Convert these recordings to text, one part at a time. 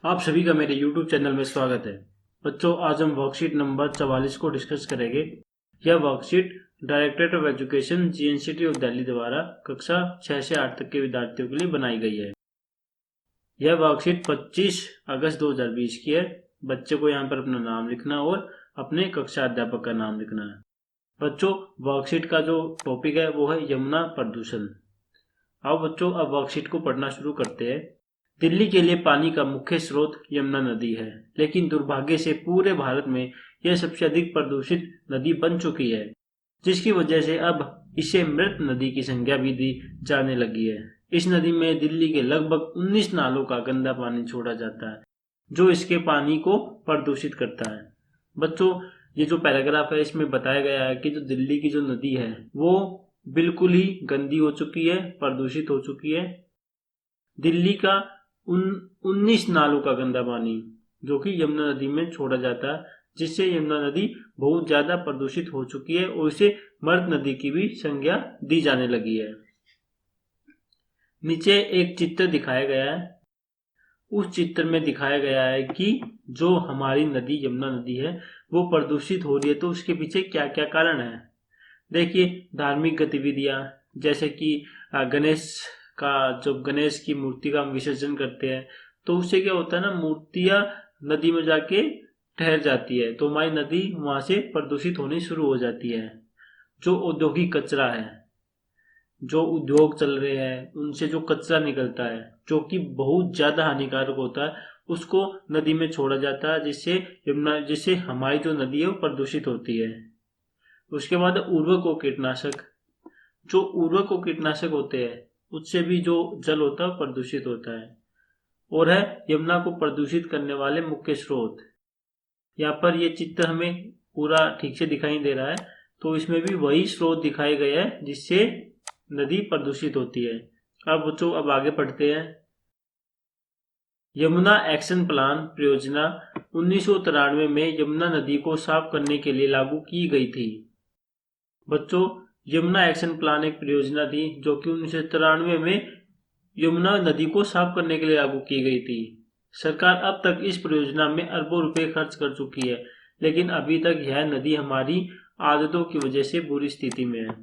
आप सभी का मेरे YouTube चैनल में स्वागत है। बच्चों, आज हम वर्कशीट नंबर 44 को डिस्कस करेंगे। यह worksheet directorate of education GNCT of Delhi द्वारा कक्षा 6 से 8 तक के विद्यार्थियों के लिए बनाई गई है। यह वर्कशीट 25 अगस्त 2020 की है। बच्चे को यहाँ पर अपना नाम लिखना और अपने कक्षा अध्यापक का नाम लिखना है। बच्चों, वर्कशीट का जो टॉपिक है वो है यमुना प्रदूषण। आओ बच्चों, अब वर्कशीट को पढ़ना शुरू करते हैं। दिल्ली के लिए पानी का मुख्य स्रोत यमुना नदी है, लेकिन दुर्भाग्य से पूरे भारत में यह सबसे अधिक प्रदूषित नदी बन चुकी है, जिसकी वजह से अब इसे मृत नदी की संज्ञा भी दी जाने लगी है। इस नदी में दिल्ली के लगभग 19 नालों का गंदा पानी छोड़ा जाता है, जो इसके पानी को प्रदूषित करता है। बच्चों, ये जो पैराग्राफ है इसमें बताया गया है कि जो दिल्ली की जो नदी है वो बिल्कुल ही गंदी हो चुकी है, प्रदूषित हो चुकी है। दिल्ली का 19 नालों का गंदा पानी जो कि यमुना नदी में छोड़ा जाता है, जिससे यमुना नदी बहुत ज्यादा प्रदूषित हो चुकी है और इसे मृत नदी की भी संज्ञा दी जाने लगी है। नीचे एक चित्र दिखाया गया है। उस चित्र में दिखाया गया है कि जो हमारी नदी यमुना नदी है वो प्रदूषित हो रही है, तो उसके पीछे क्या क्या कारण है। देखिए, धार्मिक गतिविधियां, जैसे कि जब गणेश की मूर्ति का हम विसर्जन करते हैं तो उससे क्या होता है ना, मूर्तियां नदी में जाके ठहर जाती है, तो हमारी नदी वहां से प्रदूषित होनी शुरू हो जाती है। जो औद्योगिक कचरा है, जो उद्योग चल रहे हैं उनसे जो कचरा निकलता है जो कि बहुत ज्यादा हानिकारक होता है, उसको नदी में छोड़ा जाता है, जिससे हमारी जो नदी है वो प्रदूषित होती है। उसके बाद उर्वरक और कीटनाशक। जो उर्वरक और कीटनाशक होते हैं उससे भी जो जल होता है प्रदूषित होता है। और है यमुना को प्रदूषित करने वाले मुख्य स्रोत। यहाँ पर ये चित्र हमें पूरा ठीक से दिखाई दे रहा है, तो इसमें भी वही स्रोत दिखाए गए हैं जिससे नदी प्रदूषित होती है। अब बच्चों, अब आगे पढ़ते हैं। यमुना एक्शन प्लान परियोजना 1993 में यमुना नदी को साफ करने के लिए लागू की गई थी। बच्चों, यमुना एक्शन प्लान एक परियोजना थी जो कि 1993 में यमुना नदी को साफ करने के लिए लागू की गई थी। सरकार अब तक इस परियोजना में अरबों रुपए खर्च कर चुकी है, लेकिन अभी तक यह नदी हमारी आदतों की वजह से बुरी स्थिति में है।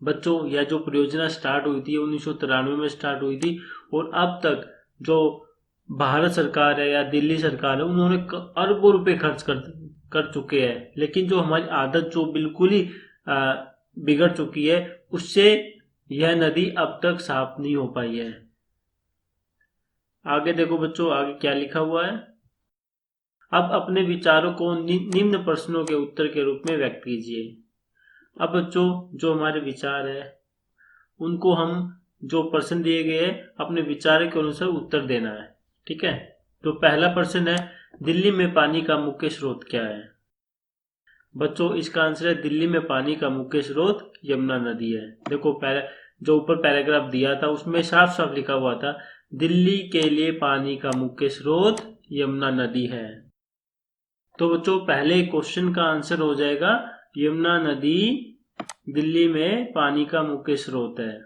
बच्चों, यह जो परियोजना स्टार्ट हुई थी 1993 में स्टार्ट हुई थी, और अब तक जो भारत सरकार है या दिल्ली सरकार है उन्होंने अरबों रुपए खर्च कर चुके हैं, लेकिन जो हमारी आदत जो बिल्कुल ही बिगड़ चुकी है उससे यह नदी अब तक साफ नहीं हो पाई है। आगे देखो बच्चों, आगे क्या लिखा हुआ है। अब अपने विचारों को निम्न प्रश्नों के उत्तर के रूप में व्यक्त कीजिए। अब बच्चों, जो हमारे विचार है उनको हम जो प्रश्न दिए गए हैं अपने विचार के अनुसार उत्तर देना है। ठीक है, तो पहला प्रश्न है, दिल्ली में पानी का मुख्य स्रोत क्या है। बच्चों, इसका आंसर है दिल्ली में पानी का मुख्य स्रोत यमुना नदी है। देखो, जो ऊपर पैराग्राफ दिया था उसमें साफ साफ लिखा हुआ था, दिल्ली के लिए पानी का मुख्य स्रोत यमुना नदी है। तो बच्चों, पहले क्वेश्चन का आंसर हो जाएगा यमुना नदी दिल्ली में पानी का मुख्य स्रोत है।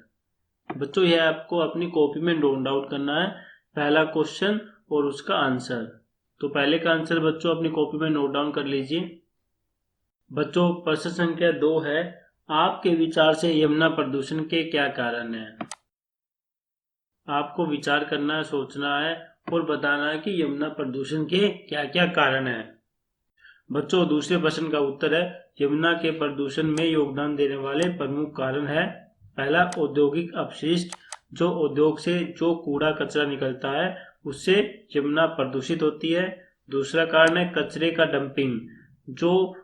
बच्चों, यह आपको अपनी कॉपी में नोट डाउन करना है, पहला क्वेश्चन और उसका आंसर। तो पहले का आंसर बच्चों अपनी कॉपी में नोट डाउन कर लीजिए। बच्चों, प्रश्न संख्या 2 है, आपके विचार से यमुना प्रदूषण के क्या कारण हैं। आपको विचार करना है, सोचना है और बताना है कि यमुना प्रदूषण के क्या क्या कारण हैं। बच्चों, दूसरे प्रश्न का उत्तर है, यमुना के प्रदूषण में योगदान देने वाले प्रमुख कारण है। पहला, औद्योगिक अपशिष्ट। जो उद्योग से जो कूड़ा कचरा निकलता है उससे यमुना प्रदूषित होती है। दूसरा कारण है कचरे का डंपिंग। जो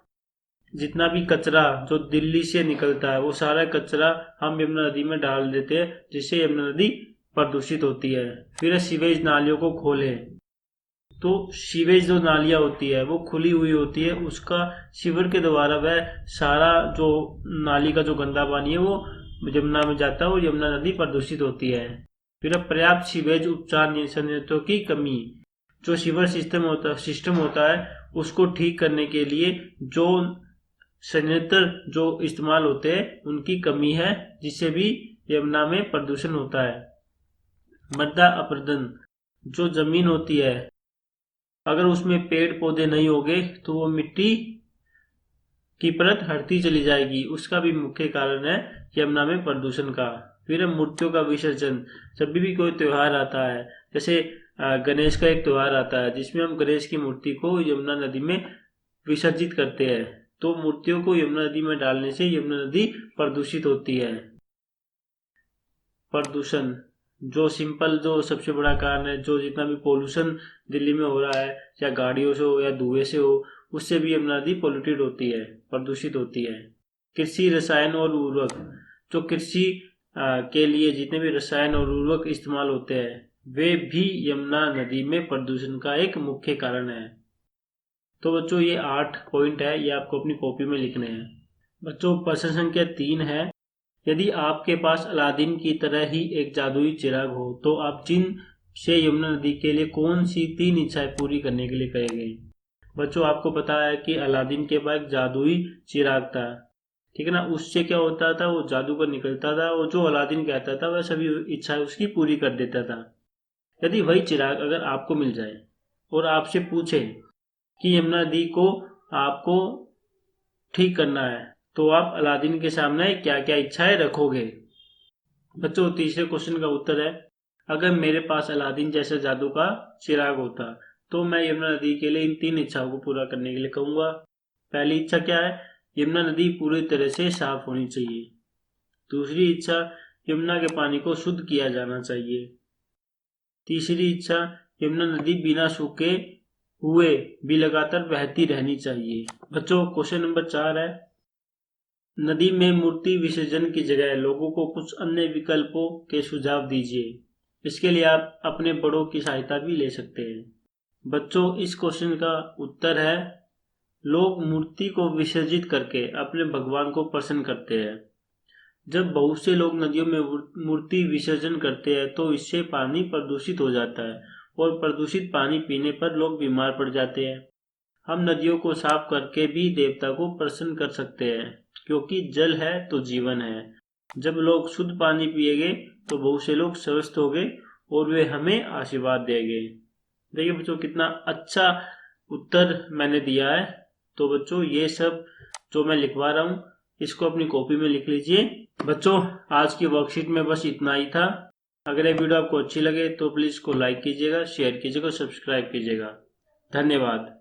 जितना भी कचरा जो दिल्ली से निकलता है वो सारा कचरा हम यमुना नदी में डाल देते हैं, जिससे यमुना नदी प्रदूषित होती है। फिर है सीवेज नालियों को खोले। तो सीवेज जो नालियां होती है वो खुली हुई होती है, उसका सीवर के द्वारा वह सारा जो नाली का जो गंदा पानी है वो यमुना में जाता है और यमुना नदी प्रदूषित होती है। फिर पर्याप्त सीवेज उपचार संयंत्रों की कमी। जो सीवर सिस्टम होता है उसको ठीक करने के लिए जो संयंत्र जो इस्तेमाल होते हैं उनकी कमी है, जिससे भी यमुना में प्रदूषण होता है। मृदा अपरदन। जो जमीन होती है अगर उसमें पेड़ पौधे नहीं होंगे तो वो मिट्टी की परत हटती चली जाएगी। उसका भी मुख्य कारण है यमुना में प्रदूषण का। फिर है मूर्तियों का विसर्जन। जब भी कोई त्योहार आता है, जैसे गणेश का एक त्योहार आता है जिसमें हम गणेश की मूर्ति को यमुना नदी में विसर्जित करते हैं, तो मूर्तियों को यमुना नदी में डालने से यमुना नदी प्रदूषित होती है। प्रदूषण जो सबसे बड़ा कारण है, जो जितना भी पोल्यूशन दिल्ली में हो रहा है, या गाड़ियों से हो या धुएं से हो, उससे भी यमुना नदी पोल्यूटेड होती है, प्रदूषित होती है। कृषि रसायन और उर्वरक। जो कृषि के लिए जितने भी रसायन और उर्वरक इस्तेमाल होते हैं, वे भी यमुना नदी में प्रदूषण का एक मुख्य कारण है। तो बच्चों ये 8 पॉइंट है, ये आपको अपनी कॉपी में लिखने हैं। बच्चों प्रश्न संख्या 3 है, यदि आपके पास अलादीन की तरह ही एक जादुई चिराग हो तो आप जिन से यमुना नदी के लिए कौन सी 3 इच्छाएं पूरी करने के लिए कहेंगे। बच्चों आपको पता है कि अलादीन के पास एक जादुई चिराग था, ठीक है ना। उससे क्या होता था, वो जादूगर निकलता था और जो अलादीन कहता था वह सभी इच्छाएं उसकी पूरी कर देता था। यदि वही चिराग अगर आपको मिल जाए और आपसे पूछे कि यमुना नदी को आपको ठीक करना है, तो आप अलादीन के सामने क्या क्या इच्छाएं रखोगे। बच्चों तीसरे क्वेश्चन का उत्तर है, अगर मेरे पास अलादीन जैसा जादू का चिराग होता तो मैं यमुना नदी के लिए इन 3 इच्छाओं को पूरा करने के लिए कहूंगा। पहली इच्छा क्या है, यमुना नदी पूरी तरह से साफ होनी चाहिए। दूसरी इच्छा, यमुना के पानी को शुद्ध किया जाना चाहिए। तीसरी इच्छा, यमुना नदी बिना सूखे हुए भी लगातार बहती रहनी चाहिए। बच्चों क्वेश्चन नंबर 4 है, नदी में मूर्ति विसर्जन की जगह लोगों को कुछ अन्य विकल्पों के सुझाव दीजिए। इसके लिए आप अपने बड़ों की सहायता भी ले सकते हैं। बच्चों इस क्वेश्चन का उत्तर है, लोग मूर्ति को विसर्जित करके अपने भगवान को प्रसन्न करते हैं। जब बहुत से लोग नदियों में मूर्ति विसर्जन करते हैं तो इससे पानी प्रदूषित हो जाता है और प्रदूषित पानी पीने पर लोग बीमार पड़ जाते हैं। हम नदियों को साफ करके भी देवता को प्रसन्न कर सकते हैं, क्योंकि जल है तो जीवन है। जब लोग शुद्ध पानी पिएंगे तो बहुत से लोग स्वस्थ होंगे और वे हमें आशीर्वाद देंगे। देखिए बच्चों कितना अच्छा उत्तर मैंने दिया है। तो बच्चों ये सब जो मैं लिखवा रहा हूँ इसको अपनी कॉपी में लिख लीजिए। बच्चों आज की वर्कशीट में बस इतना ही था। अगर ये वीडियो आपको अच्छी लगे तो प्लीज इसको लाइक कीजिएगा, शेयर कीजिएगा, सब्सक्राइब कीजिएगा। धन्यवाद।